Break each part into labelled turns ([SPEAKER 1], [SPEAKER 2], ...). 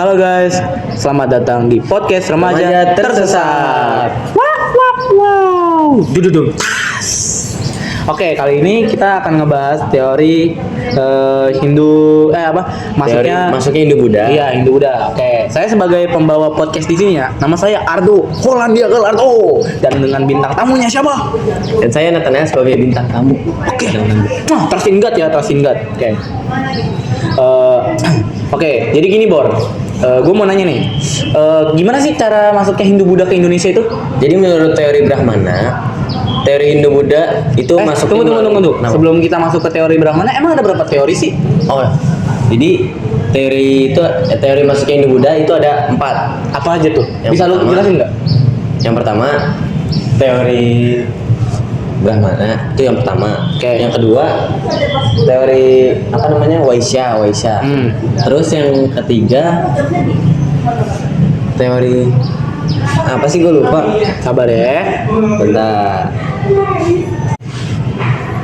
[SPEAKER 1] Halo guys, selamat datang di podcast Remaja Tersesat. Wow. Dududung. Oke, kali ini kita akan ngebahas teori Hindu masuknya
[SPEAKER 2] Hindu Buddha.
[SPEAKER 1] Iya, Hindu Buddha. Oke, saya sebagai pembawa podcast di sini ya. Nama saya Ardo, Hollandia Ardo. Dan dengan bintang tamunya siapa?
[SPEAKER 2] Dan saya Nathaniel sebagai bintang tamu.
[SPEAKER 1] Oke. Nah, tersinggat. Oke. Oke, jadi gini Bor. Gue mau nanya nih, gimana sih cara masuknya Hindu Buddha ke Indonesia itu?
[SPEAKER 2] Jadi menurut teori Brahmana, teori Hindu Buddha itu masuk.
[SPEAKER 1] Tunggu. Sebelum kita masuk ke teori Brahmana, emang ada berapa teori sih?
[SPEAKER 2] Oh, jadi teori masuknya Hindu Buddha itu ada 4.
[SPEAKER 1] Apa aja tuh?
[SPEAKER 2] Yang
[SPEAKER 1] Bisa lu
[SPEAKER 2] pertama-
[SPEAKER 1] jelasin nggak?
[SPEAKER 2] Yang pertama, teori Brahmana itu yang pertama.
[SPEAKER 1] Oke.
[SPEAKER 2] Yang kedua, teori Waisya. Terus yang ketiga, teori apa sih, gue lupa.
[SPEAKER 1] Sabar ya.
[SPEAKER 2] Bentar.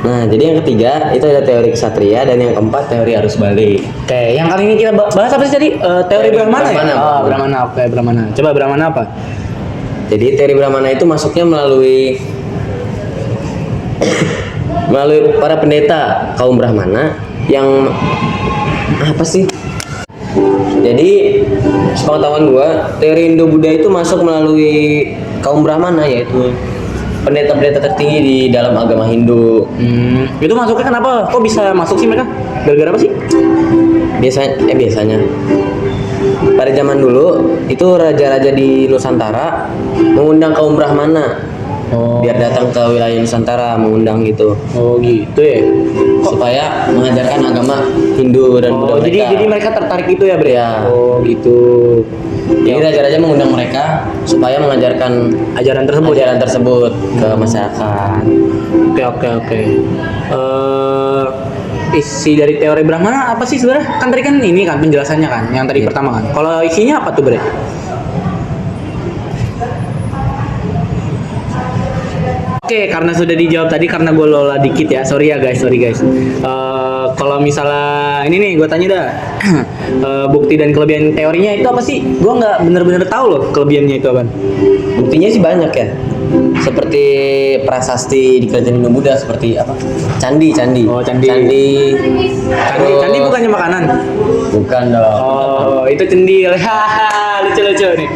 [SPEAKER 2] Nah, jadi yang ketiga itu ada teori ksatria dan yang keempat teori arus balik.
[SPEAKER 1] Oke, yang kali ini kita bahas apa sih tadi? Teori Brahmana ya?
[SPEAKER 2] Brahmana.
[SPEAKER 1] Oh, Brahmana. Oke, Brahmana. Coba Brahmana apa?
[SPEAKER 2] Jadi teori Brahmana itu masuknya melalui para pendeta kaum Brahmana yang apa sih? Jadi sepengetahuan gua, teori Hindu Buddha itu masuk melalui kaum Brahmana, yaitu pendeta-pendeta tertinggi di dalam agama Hindu.
[SPEAKER 1] Itu masuknya kenapa? Kok bisa masuk sih mereka? Gara-gara apa sih?
[SPEAKER 2] Biasanya pada zaman dulu itu raja-raja di Nusantara mengundang kaum Brahmana biar datang ke wilayah Nusantara, mengundang gitu.
[SPEAKER 1] Oh gitu ya.
[SPEAKER 2] Supaya mengajarkan agama Hindu dan Buddha mereka.
[SPEAKER 1] Jadi mereka tertarik itu ya, Bre?
[SPEAKER 2] Ya.
[SPEAKER 1] Oh gitu.
[SPEAKER 2] Jadi raja-raja mengundang mereka supaya mengajarkan
[SPEAKER 1] Ajaran tersebut.
[SPEAKER 2] ke masyarakat.
[SPEAKER 1] Oke. Isi dari teori Brahmana apa sih sebenarnya? Kan tadi kan ini kan penjelasannya kan, yang tadi
[SPEAKER 2] Iya.
[SPEAKER 1] pertama kan. Kalau isinya apa tuh, Bre? Oke, karena sudah dijawab tadi, karena gue lola dikit ya, sorry guys. Kalau misalnya ini nih, gue tanya dah, bukti dan kelebihan teorinya itu apa sih? Gue nggak bener-bener tahu loh kelebihannya itu apa.
[SPEAKER 2] Buktinya sih banyak ya. Seperti prasasti di kerajaan Hindu Buddha, seperti apa? Candi.
[SPEAKER 1] Oh, candi. Candi bukannya makanan?
[SPEAKER 2] Bukan dong.
[SPEAKER 1] Oh, itu cendil. Hahaha, lucu nih.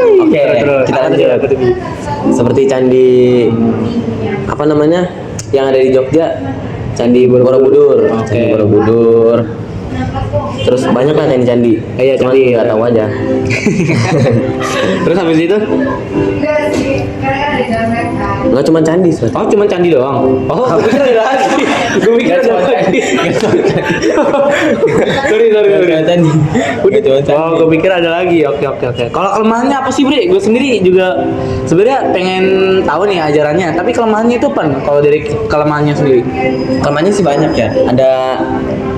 [SPEAKER 2] Oke,
[SPEAKER 1] Terus,
[SPEAKER 2] kita
[SPEAKER 1] apa
[SPEAKER 2] lanjut.
[SPEAKER 1] tadi?
[SPEAKER 2] Seperti candi yang ada di Jogja, Candi Borobudur.
[SPEAKER 1] Oke.
[SPEAKER 2] Candi Borobudur. Terus banyak lah candi.
[SPEAKER 1] Iya,
[SPEAKER 2] Cuman
[SPEAKER 1] candi.
[SPEAKER 2] nggak tahu aja.
[SPEAKER 1] Terus habis itu?
[SPEAKER 2] Nggak cuma candi, Sob.
[SPEAKER 1] Oh, cuma candi doang. Oh, gue pikir ada lagi.
[SPEAKER 2] Nggak cuma candi.
[SPEAKER 1] Sorry.
[SPEAKER 2] Candi. Udah cuma candi.
[SPEAKER 1] Oh, gue pikir ada lagi. Oke. Kalau kelemahannya apa sih, Bre? Gue sendiri juga sebenarnya pengen tahu nih ajarannya. Tapi kelemahannya itu apa? Kalau dari kelemahannya sendiri?
[SPEAKER 2] Kelemahannya sih banyak ya.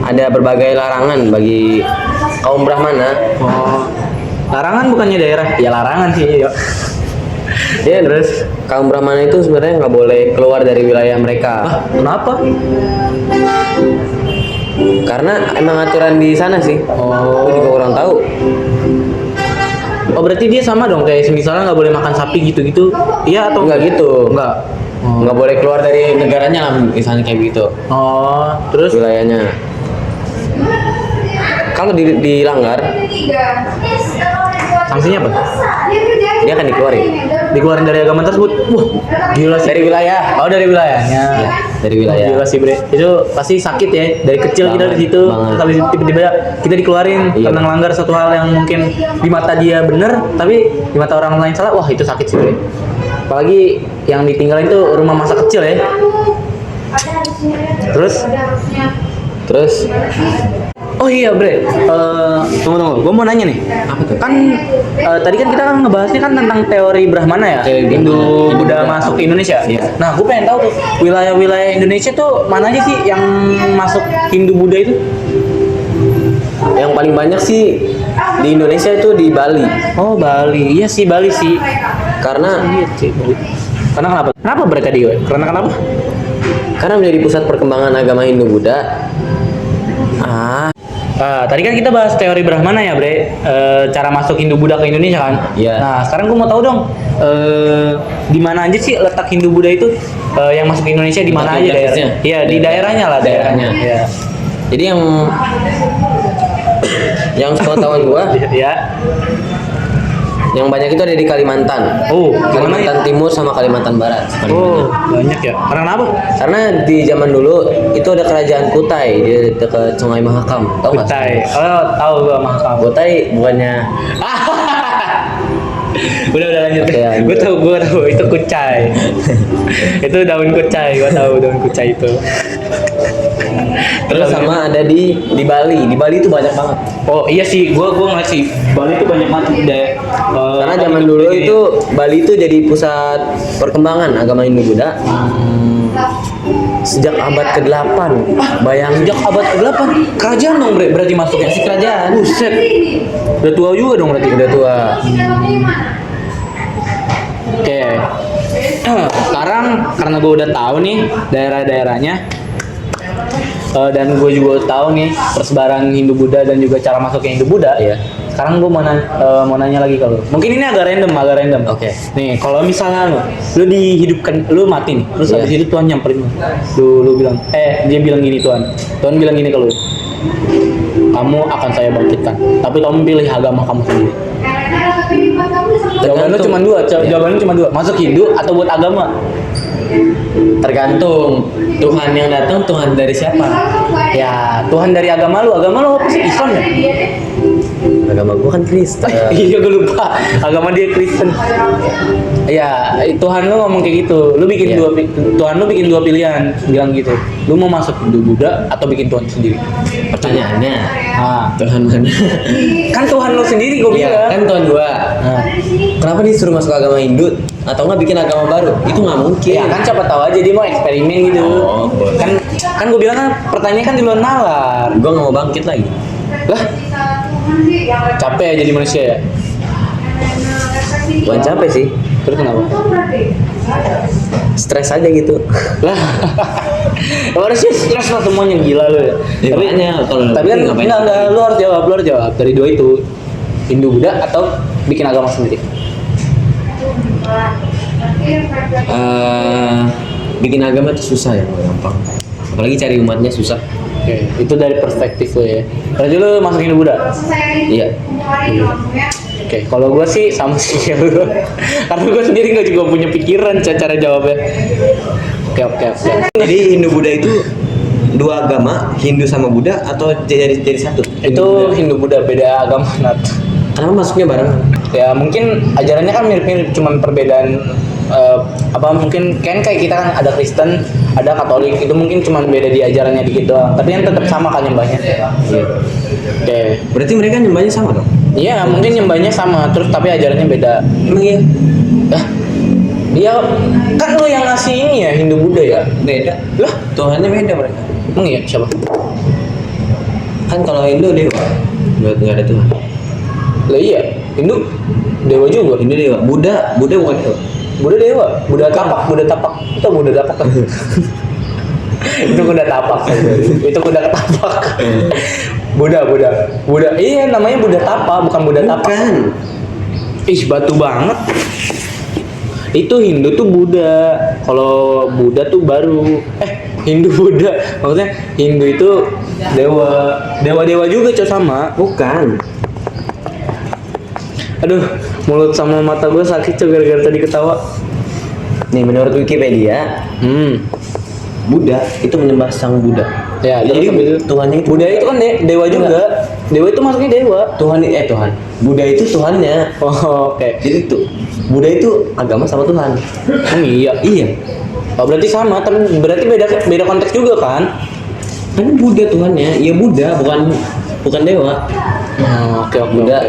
[SPEAKER 2] Ada berbagai larangan bagi kaum Brahmana.
[SPEAKER 1] Oh, larangan bukannya daerah? Ya larangan sih. Yuk.
[SPEAKER 2] Ya, terus kaum Brahmana itu sebenarnya nggak boleh keluar dari wilayah mereka.
[SPEAKER 1] Kenapa?
[SPEAKER 2] Karena emang aturan di sana sih.
[SPEAKER 1] Oh.
[SPEAKER 2] Aku juga kurang tahu.
[SPEAKER 1] Oh, berarti dia sama dong kayak misalnya nggak boleh makan sapi gitu-gitu. Iya atau
[SPEAKER 2] Enggak gitu.
[SPEAKER 1] Enggak.
[SPEAKER 2] Nggak boleh keluar dari negaranya lah, misalnya kayak gitu.
[SPEAKER 1] Oh, terus
[SPEAKER 2] Wilayahnya. Kalau dilanggar,
[SPEAKER 1] sanksinya apa?
[SPEAKER 2] dia akan
[SPEAKER 1] Dikeluarin dari agama tersebut. Wah, gila sih.
[SPEAKER 2] dari wilayah.
[SPEAKER 1] Oh, dari wilayahnya.
[SPEAKER 2] Ya, dari wilayah.
[SPEAKER 1] Gila sih, Bre. Itu pasti sakit ya. Dari kecil kita di situ,
[SPEAKER 2] Banget.
[SPEAKER 1] tapi tiba-tiba kita dikeluarin
[SPEAKER 2] Iya.
[SPEAKER 1] karena melanggar satu hal yang mungkin di mata dia bener, tapi di mata orang lain salah. Wah, itu sakit sih, Bre. Apalagi yang ditinggalin itu rumah masa kecil ya.
[SPEAKER 2] Terus
[SPEAKER 1] Oh iya, Bre. Tunggu. Gue mau nanya nih.
[SPEAKER 2] apa tuh?
[SPEAKER 1] Kan tadi kan kita kan ngebahasnya kan tentang teori Brahmana ya,
[SPEAKER 2] Teori
[SPEAKER 1] Hindu
[SPEAKER 2] Brahmana.
[SPEAKER 1] Buddha masuk ke Indonesia.
[SPEAKER 2] Iya.
[SPEAKER 1] Nah, gue pengen tahu tuh wilayah-wilayah Indonesia tuh mana aja sih yang masuk Hindu Buddha itu?
[SPEAKER 2] Yang paling banyak sih di Indonesia itu di Bali.
[SPEAKER 1] Oh, Bali. Iya sih, Bali sih.
[SPEAKER 2] Karena
[SPEAKER 1] Iya sih, Bali. Karena kenapa? Kenapa mereka di? Karena kenapa?
[SPEAKER 2] menjadi pusat perkembangan agama Hindu Buddha.
[SPEAKER 1] Tadi kan kita bahas teori Brahmana ya, Bre. Cara masuk Hindu-Buddha ke Indonesia kan?
[SPEAKER 2] Iya.
[SPEAKER 1] Nah, sekarang gue mau tahu dong, di mana aja sih letak Hindu-Buddha itu yang masuk ke Indonesia di mana
[SPEAKER 2] Letak
[SPEAKER 1] aja daerahnya?
[SPEAKER 2] geografisnya?
[SPEAKER 1] Iya, di daerahnya lah, daerahnya.
[SPEAKER 2] Daerahnya.
[SPEAKER 1] Iya.
[SPEAKER 2] Jadi yang sepengetahuan gua,
[SPEAKER 1] Iya.
[SPEAKER 2] yang banyak itu ada di Kalimantan.
[SPEAKER 1] Oh,
[SPEAKER 2] Kalimantan Timur sama Kalimantan Barat.
[SPEAKER 1] Oh, banyak ya. Karena apa?
[SPEAKER 2] Karena di zaman dulu itu ada kerajaan Kutai di dekat Sungai Mahakam. Tahu nggak?
[SPEAKER 1] Kutai. Oh, tahu gua Mahakam.
[SPEAKER 2] Kutai bukannya
[SPEAKER 1] Udah lanjut.
[SPEAKER 2] Oke, lanjut.
[SPEAKER 1] Gua tahu itu kucai. Itu daun kucai, gua tahu daun kucai itu.
[SPEAKER 2] terus sama ada di Bali. Di Bali itu banyak banget.
[SPEAKER 1] Oh iya sih, gua ngeliat sih Bali itu banyak banget deh.
[SPEAKER 2] Karena zaman dulu itu Bali itu jadi pusat perkembangan agama Hindu-Buddha. Sejak abad ke-8. Bayangin
[SPEAKER 1] sejak abad ke-8 kerajaan dong berarti masuknya
[SPEAKER 2] si kerajaan.
[SPEAKER 1] Buset. Udah tua juga dong berarti.
[SPEAKER 2] Udah tua.
[SPEAKER 1] Oke. Sekarang karena gue udah tahu nih daerah-daerahnya dan gue juga tahu nih persebaran Hindu-Buddha dan juga cara masuknya Hindu-Buddha
[SPEAKER 2] Iya.
[SPEAKER 1] Sekarang gue mau nanya lagi kalau mungkin ini agak random.
[SPEAKER 2] Oke.
[SPEAKER 1] Nih, kalau misalnya lu dihidupkan, lu mati nih, terus
[SPEAKER 2] Iya.
[SPEAKER 1] habis itu Tuhan nyamperin lu bilang, dia bilang gini Tuhan bilang gini ke lu, kamu akan saya bangkitkan, tapi kamu pilih agama kamu sendiri. Jawabannya cuma dua, jawabannya cuma dua, masuk Hindu atau buat agama?
[SPEAKER 2] Tergantung Tuhan yang datang Tuhan dari siapa?
[SPEAKER 1] Ya, Tuhan dari agama lu apa sih? Islam ya?
[SPEAKER 2] Agama gua kan Kristen.
[SPEAKER 1] Iya, gue lupa. Agama dia Kristen. Ya, Tuhan lu ngomong kayak gitu. Lu bikin
[SPEAKER 2] Iya.
[SPEAKER 1] Tuhan lu bikin dua pilihan, bilang gitu. Lu mau masuk Hindu Buddha atau bikin Tuhan sendiri?
[SPEAKER 2] Pertanyaannya,
[SPEAKER 1] Nah,
[SPEAKER 2] Tuhan mana?
[SPEAKER 1] kan Tuhan lu sendiri gue
[SPEAKER 2] Iya,
[SPEAKER 1] bilang.
[SPEAKER 2] kan Tuhan gua.
[SPEAKER 1] Nah,
[SPEAKER 2] Kenapa disuruh masuk agama Hindu atau nggak bikin agama baru? Itu nggak mungkin.
[SPEAKER 1] ya kan siapa tahu aja dia mau eksperimen gitu.
[SPEAKER 2] Oh, boleh.
[SPEAKER 1] Kan gue bilang kan pertanyaan kan di luar nalar.
[SPEAKER 2] Gua nggak mau bangkit lagi.
[SPEAKER 1] Lah, capek ya jadi manusia ya.
[SPEAKER 2] Bukan capek sih,
[SPEAKER 1] Terus kenapa?
[SPEAKER 2] stres aja gitu.
[SPEAKER 1] Lah, harusnya stres lah semuanya, gila lu ya.
[SPEAKER 2] Ya, makanya kalau
[SPEAKER 1] tapi kan
[SPEAKER 2] ngapain
[SPEAKER 1] enggak, lu harus jawab dari dua itu, Hindu Buddha atau bikin agama sendiri.
[SPEAKER 2] Bikin agama itu susah ya, gampang. Apalagi cari umatnya susah.
[SPEAKER 1] Oke, itu dari perspektif lu ya. Berarti lu masuk Hindu Buddha.
[SPEAKER 2] Iya.
[SPEAKER 1] Oke, kalau gua sih sama sih ya lu. Karena gua sendiri nggak juga punya pikiran cara jawabnya. Oke.
[SPEAKER 2] Jadi Hindu Buddha itu dua agama, Hindu sama Buddha atau jadi satu?
[SPEAKER 1] Itu Hindu Buddha beda agama Nat.
[SPEAKER 2] Kenapa masuknya bareng?
[SPEAKER 1] Ya mungkin ajarannya kan mirip-mirip, cuman perbedaan mungkin kan kayak kita kan ada Kristen, ada Katolik, itu mungkin cuman beda di ajarannya dikit doang. Tapi kan tetap sama kan nyembahnya.
[SPEAKER 2] Iya.
[SPEAKER 1] Oke.
[SPEAKER 2] Berarti mereka nyembahnya sama dong?
[SPEAKER 1] Iya, mungkin nyembahnya sama, terus tapi ajarannya beda.
[SPEAKER 2] Emang iya?
[SPEAKER 1] Lah, dia kan lo yang ngasih ini ya Hindu Buddha ya?
[SPEAKER 2] Beda.
[SPEAKER 1] Lah,
[SPEAKER 2] Tuhannya beda mereka.
[SPEAKER 1] emang iya siapa?
[SPEAKER 2] Kan kalau Hindu dewa, nggak ada Tuhan.
[SPEAKER 1] Lah iya, Hindu dewa juga.
[SPEAKER 2] Hindu dewa. Buddha bukan dewa.
[SPEAKER 1] Buddha dewa, Buddha tapak. Itu Buddha tapak kan? Itu kuda tapak kan? Itu kuda ketapak. Buddha. Iya, namanya Buddha tapa, bukan Buddha tapak.
[SPEAKER 2] Bukan.
[SPEAKER 1] Ih, batu banget. Itu Hindu tuh Buddha. Kalau Buddha tuh baru. Hindu Buddha. Maksudnya Hindu itu dewa juga coy sama.
[SPEAKER 2] Bukan.
[SPEAKER 1] Aduh, mulut sama mata gue sakit coy gara-gara tadi ketawa.
[SPEAKER 2] Nih menurut Wikipedia, Buddha itu menyembah sang Buddha.
[SPEAKER 1] Ya,
[SPEAKER 2] Jadi
[SPEAKER 1] terus habis itu
[SPEAKER 2] Tuhannya itu
[SPEAKER 1] Buddha itu kan dewa juga. Dewa itu masuknya dewa.
[SPEAKER 2] Tuhan. Buddha itu Tuhannya.
[SPEAKER 1] Oh, oke.
[SPEAKER 2] Jadi tuh Buddha itu agama sama Tuhan.
[SPEAKER 1] Iya.
[SPEAKER 2] Iya.
[SPEAKER 1] Oh, berarti sama, tapi berarti beda konteks juga kan?
[SPEAKER 2] Kan Buddha Tuhannya, ya Buddha bukan dewa.
[SPEAKER 1] Oke.
[SPEAKER 2] Buddha.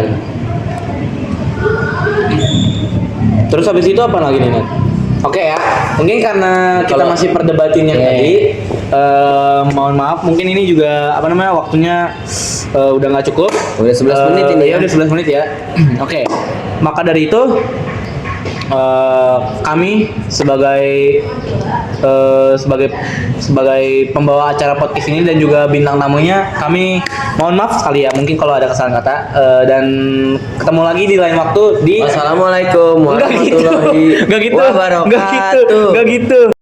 [SPEAKER 1] Terus habis itu apa lagi nih, Nat? Oke ya, mungkin karena kita
[SPEAKER 2] Kalau-
[SPEAKER 1] masih perdebatin yang
[SPEAKER 2] Oke.
[SPEAKER 1] tadi, mohon maaf, mungkin ini juga waktunya udah nggak cukup.
[SPEAKER 2] Udah 11 menit ini
[SPEAKER 1] Ya
[SPEAKER 2] ya.
[SPEAKER 1] udah 11 menit ya. Oke, maka dari itu kami sebagai sebagai pembawa acara podcast ini dan juga bintang tamunya. Kami mohon maaf sekali ya mungkin kalau ada kesalahan kata. Dan ketemu lagi di lain waktu di
[SPEAKER 2] Wassalamualaikum
[SPEAKER 1] Enggak gitu.
[SPEAKER 2] warahmatullahi
[SPEAKER 1] Enggak gitu.
[SPEAKER 2] wabarakatuh.
[SPEAKER 1] Enggak gitu.